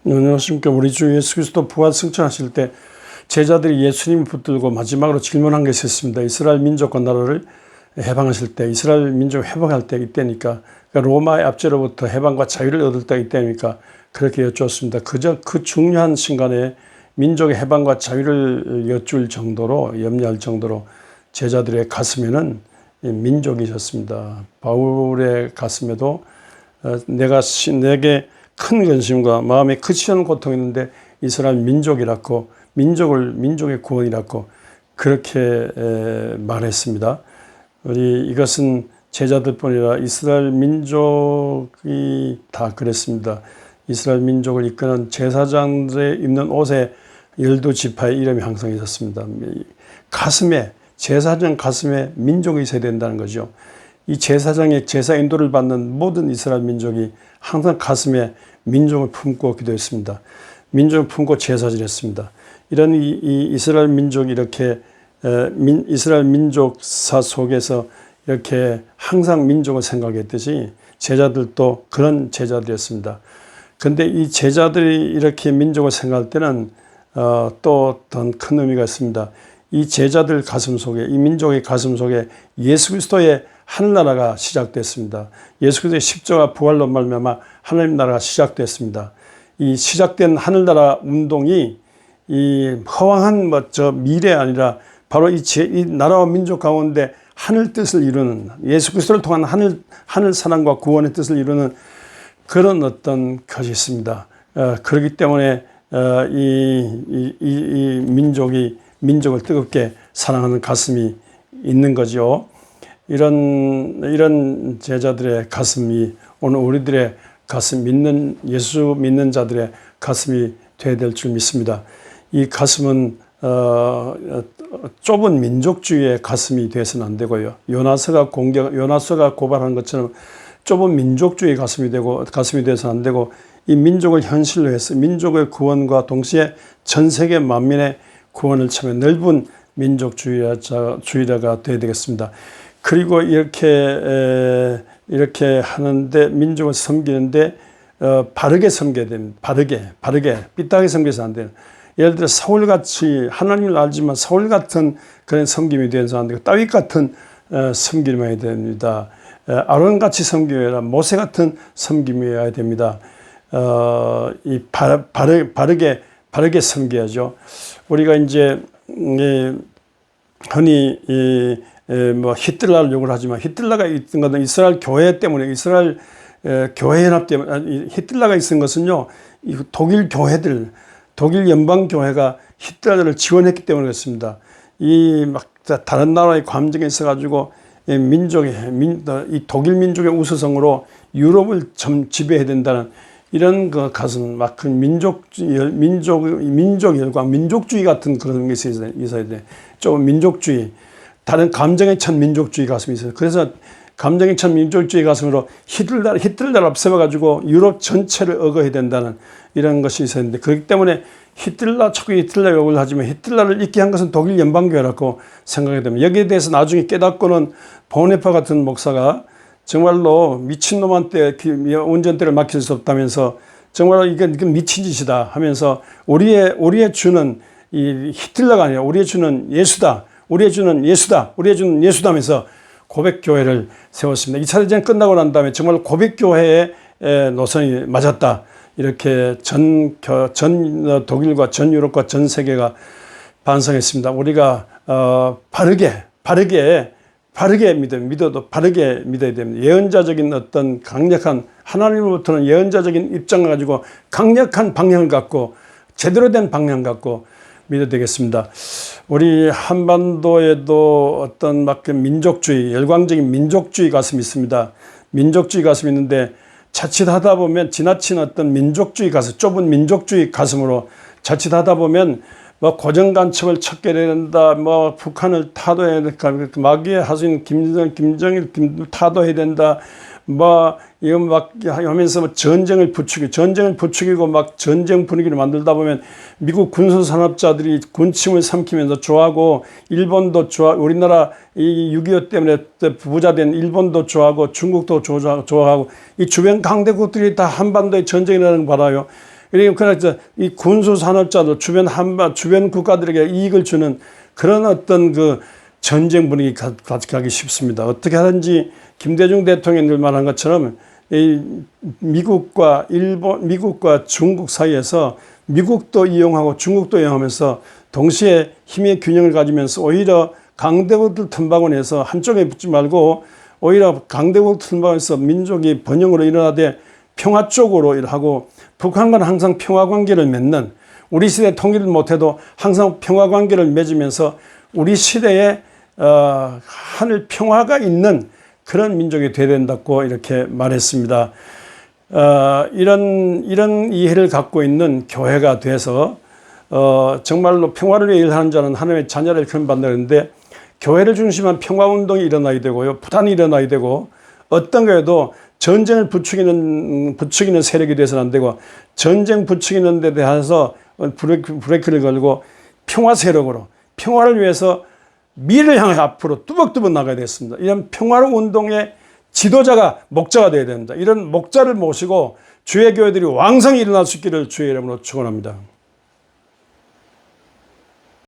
안녕하십니까. 우리 주 예수 그리스도 부활 승천하실 때 제자들이 예수님을 붙들고 마지막으로 질문한 게 있었습니다. 이스라엘 민족과 나라를 해방하실 때, 이스라엘 민족 회복할 때 이때니까, 그러니까 로마의 압제로부터 해방과 자유를 얻을 때 이때니까 그렇게 여쭈었습니다. 그저 그 중요한 순간에 민족의 해방과 자유를 여쭐 정도로, 염려할 정도로 제자들의 가슴에는 민족이셨습니다. 바울의 가슴에도 내게 큰 근심과 마음에 크시는 고통이 있는데 이스라엘 민족이라고, 민족의 구원이라고 그렇게 말했습니다. 이것은 제자들뿐이라 이스라엘 민족이 다 그랬습니다. 이스라엘 민족을 이끄는 제사장들의 입는 옷에 12지파의 이름이 항상 있었습니다. 가슴에, 제사장 가슴에 민족이 있어야 된다는 거죠. 이 제사장의 제사 인도를 받는 모든 이스라엘 민족이 항상 가슴에 민족을 품고 기도했습니다. 민족을 품고 제사 지냈습니다. 이런 이 이스라엘 민족이 이렇게 이스라엘 민족사 속에서 이렇게 항상 민족을 생각했듯이 제자들도 그런 제자들이었습니다. 그런데 이 제자들이 이렇게 민족을 생각할 때는 또 더 큰 의미가 있습니다. 이 제자들 가슴 속에, 이 민족의 가슴 속에 예수 그리스도의 하늘나라가 시작됐습니다. 예수 그리스도의 십자가 부활로 말미암아 하나님 나라가 시작됐습니다. 이 시작된 하늘나라 운동이 이 허황한 미래 아니라 바로 이 나라와 민족 가운데 하늘 뜻을 이루는, 예수 그리스도를 통한 하늘 사랑과 구원의 뜻을 이루는 그런 어떤 것이 있습니다. 그렇기 때문에 이 민족을 뜨겁게 사랑하는 가슴이 있는 거죠. 이런 제자들의 가슴이 오늘 우리들의 가슴, 예수 믿는 자들의 가슴이 되어야 될 줄 믿습니다. 이 가슴은 좁은 민족주의의 가슴이 되어서는 안 되고요. 요나서가 고발한 것처럼 좁은 민족주의 가슴이 되어서는 안 되고, 이 민족을 현실로 해서 민족의 구원과 동시에 전 세계 만민의 구원을 참여 넓은 민족주의자가 되어야 되겠습니다. 그리고 이렇게 하는데, 민족을 섬기는데 바르게 섬겨야 됩니다. 바르게 삐딱하게 섬겨서 안 돼요. 예를 들어 사울같이, 하나님을 알지만 사울 같은 그런 섬김이 되어서 안 되고, 다윗 같은 섬김이 해야 됩니다. 아론같이 섬겨야, 모세 같은 섬김이어야 됩니다. 바르게 섬겨야죠. 우리가 이제 흔히 히틀러를 욕을 하지만, 히틀러가 있던 것은 이스라엘 교회 때문에, 이스라엘 교회 연합 때문에. 히틀러가 있은 것은요, 독일 교회들, 독일 연방 교회가 히틀러를 지원했기 때문에 그렇습니다. 다른 나라의 감정이 있어가지고 이 독일 민족의 우수성으로 유럽을 지배해야 된다는 이런 그 가슴, 그 민족 열광, 민족주의 같은 그런 게 있어야 돼. 좀 민족주의, 다른 감정에 찬 민족주의 가슴이 있어요. 그래서 감정에 찬 민족주의 가슴으로 히틀러를 없애가지고 유럽 전체를 억어해야 된다는 이런 것이 있었는데, 그렇기 때문에 자꾸 히틀러 욕을 하지만 히틀러를 있게 한 것은 독일 연방교회라고 생각이 됩니다. 여기에 대해서 나중에 깨닫고는 보네파 같은 목사가 정말로 미친놈한테 운전대를 맡길 수 없다면서, 정말로 이건 미친 짓이다 하면서, 우리의 주는 이 히틀러가 아니라 우리의 주는 예수다. 우리의 주는 예수다 하면서 고백교회를 세웠습니다. 2차 대전 끝나고 난 다음에 정말 고백교회의 노선이 맞았다. 이렇게 전 독일과 전 유럽과 전 세계가 반성했습니다. 우리가 바르게 믿어도 바르게 믿어야 됩니다. 예언자적인 어떤 강력한, 하나님으로부터는 예언자적인 입장을 가지고 강력한 방향을 갖고, 제대로 된 방향을 갖고 믿어야 되겠습니다. 우리 한반도에도 어떤 민족주의, 열광적인 민족주의 가슴이 있습니다. 민족주의 가슴이 있는데, 자칫하다 보면 지나친 어떤 민족주의 가슴, 좁은 민족주의 가슴으로 자칫하다 보면 고정간첩을 찾게 된다, 북한을 타도해야 된다, 마귀의 하수인 김정일 타도해야 된다, 이거 하면서 전쟁을 부추기고 전쟁 분위기를 만들다 보면 미국 군수산업자들이 군침을 삼키면서 좋아하고, 일본도 우리나라 이 6.25 때문에 부자된 일본도 좋아하고, 중국도 좋아하고, 이 주변 강대국들이 다 한반도에 전쟁이라는 걸 받아요. 그러니까 이 군수 산업자들 주변 국가들에게 이익을 주는 그런 어떤 그 전쟁 분위기 가기 쉽습니다. 어떻게 하든지 김대중 대통령이 말한 것처럼 이 미국과 중국 사이에서 미국도 이용하고 중국도 이용하면서 동시에 힘의 균형을 가지면서 오히려 강대국들 틈바구니에서 한쪽에 붙지 말고 오히려 강대국 틈바구니에서 민족이 번영으로 일어나되 평화 쪽으로 일하고 북한과는 항상 평화 관계를 맺는, 우리 시대 통일을 못해도 항상 평화 관계를 맺으면서 우리 시대에 하늘 평화가 있는 그런 민족이 되어야 된다고 이렇게 말했습니다. 이런 이해를 갖고 있는 교회가 돼서 정말로 평화를 위해 일하는 자는 하나님의 자녀를 그런받는데, 교회를 중심한 평화운동이 일어나야 되고요, 부탄이 일어나야 되고, 어떤 교회도 전쟁을 부추기는 세력이 돼서는 안 되고, 전쟁 부추기는 데 대해서 브레이크를 걸고 평화 세력으로, 평화를 위해서 미래를 향해 앞으로 뚜벅뚜벅 나가야 되겠습니다. 이런 평화로운 운동의 지도자가, 목자가 되어야 됩니다. 이런 목자를 모시고 주의 교회들이 왕성히 일어날 수 있기를 주의 이름으로 축원합니다.